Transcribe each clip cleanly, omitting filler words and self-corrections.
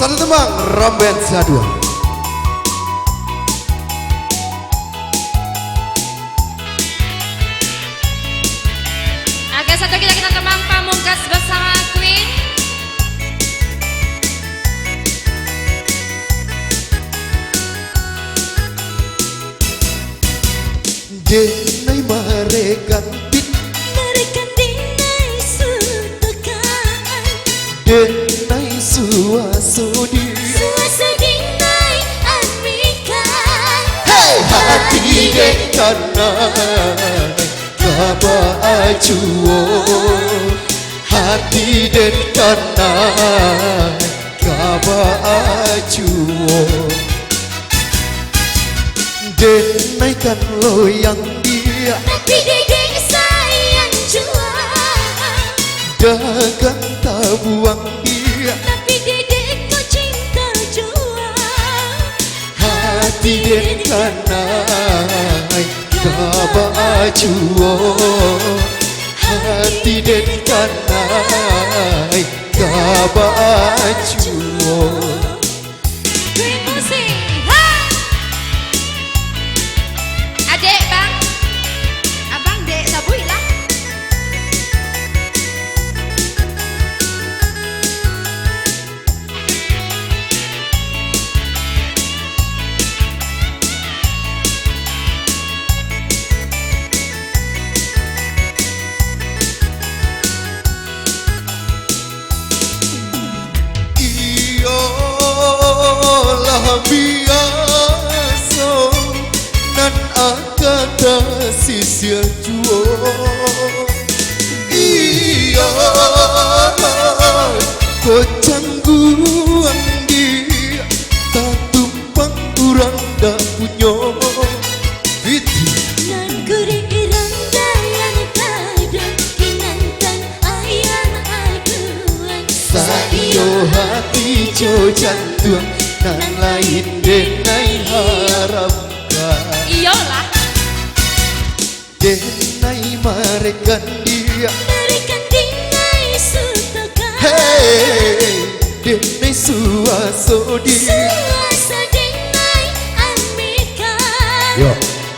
Satu tembang Rambensa 2. Oke, satu kita tembang Pamungkas bersama Queen. Denai marekan pit Merekan dinai sutekaan Denai suasodi Suasa dinai amikan Hey hati denkanai Kaba ajuo Hati denkanai Kaba ajuo Denaikan loyang dia Tapi dedek sayang jua Dagang tak buang dia Tapi dedek kau cinta jua Hati denkanai Kaba ajuo Hati denkanai Kaba ajuo Queen musik hai Adik bang, abang dek sabui lah. Iyalah biasa nan akata sisir juo Iyalah ko cangguan dia tak tumpang kurang dak punyo Fitri Nan kuri irang dayan kada Kinantan ayam aduan Saio hati jo jantuan nan lain denai harapkan Iyalah. Denai marekan dia Merekan dinai sutekaan Hey denai suasodi Suasa dinai amikan Yo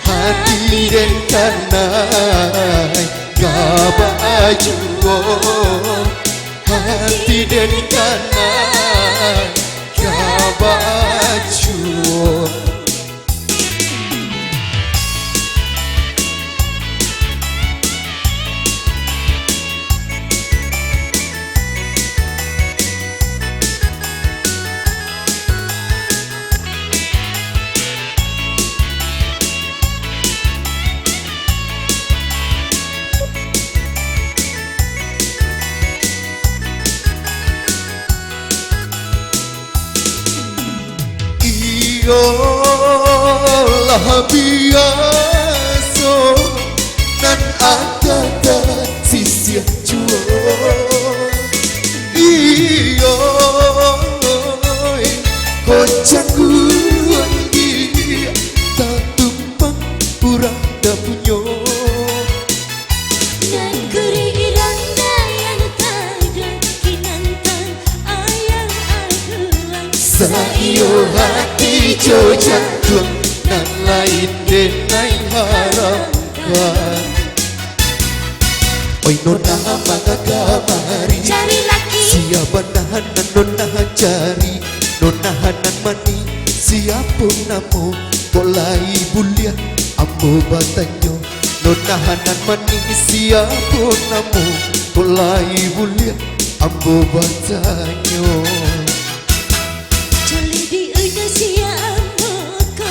hati denkanai Kaba ajuo Hati denkanai Kaba ajuo Iyalah biasa nan akata sisir juo Iyoi ko cangguan dia tak tumpang kurang dak punyo Nan kuri irang dayan kada Kinantan ayam aduan Saio hati jo jantung nan lain denai harapkan Oi nona mangga kamari Cari laki Siapa nahanan nona cari Nona hanan mani siapun namo Kolai bulia ambo batanyo Nona hanan mani siapun namo Kolai bulia ambo batanyo Joli di udah sia amboka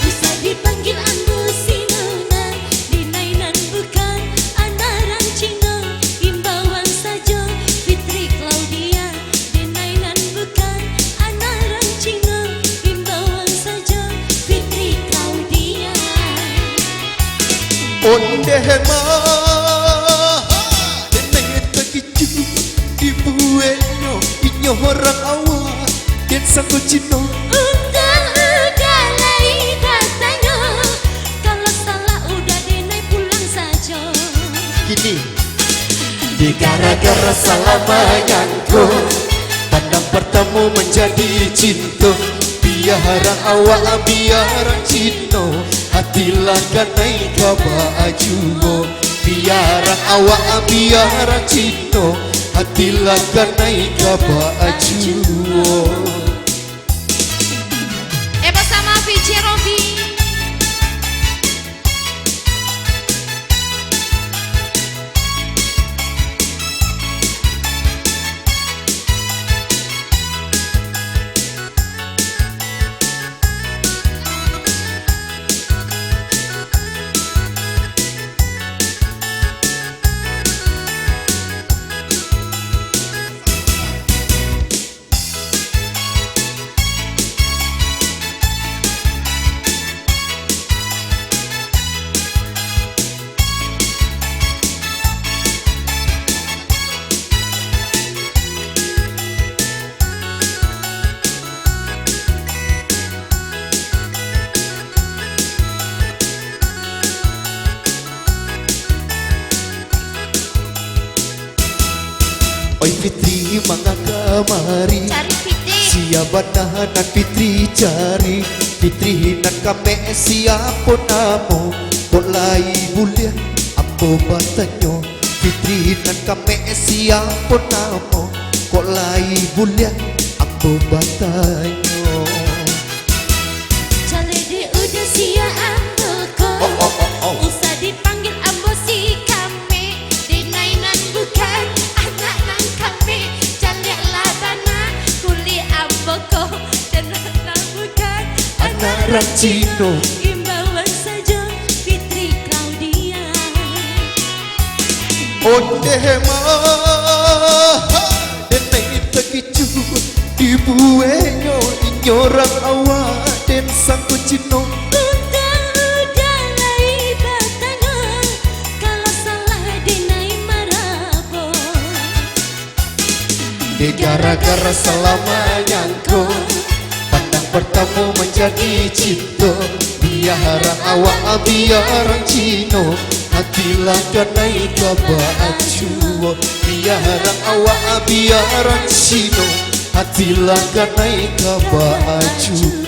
Bisa dipanggil ambo si nona Dinainan bukan anaran Cina Imbauan saja Fitri Claudia Dinainan bukan anaran Cina Imbauan saja Fitri Claudia Onde mah denai takicu di bueno inyo orang awak dan sangko cino Udah lagi katanya Kalau salah udah dinai pulang saja gini di gara-gara salah menyangkut pandang bertemu menjadi cinta. Biarang awak biarang cino, hatilah ganai kabaju. Biarang awak biarang cino, hatilah ganai kabaju. Bersama VJ Robi. Oi Fitri mangga kamari, Cari Fitri. siapa nahanan Fitri cari. Fitri nan kame siapa namo, bolai bulia apa batanyo. Fitri nan kame siapa namo, bolai bulia apa batanyo. Cale de udah siap toko. Usah dipanggil ambo si kami. Dinainan bukan anak nang kami. Cale labana kuli ambo ko. Dan anak bukan Anak Rancino. Imbauan saja Fitri Claudia. Ondema denai tegicu di buenyo inyorang awak den sang kucino. Kuntang udah lai batana. Kalau salah dinai marabo. Di gara-gara selamanya engkau pandang bertemu menjadi cinta. Biarang awak biarang cino, hatilah ganai kabaju. Biarang awak biarang cino, hatilah ganai kabaju.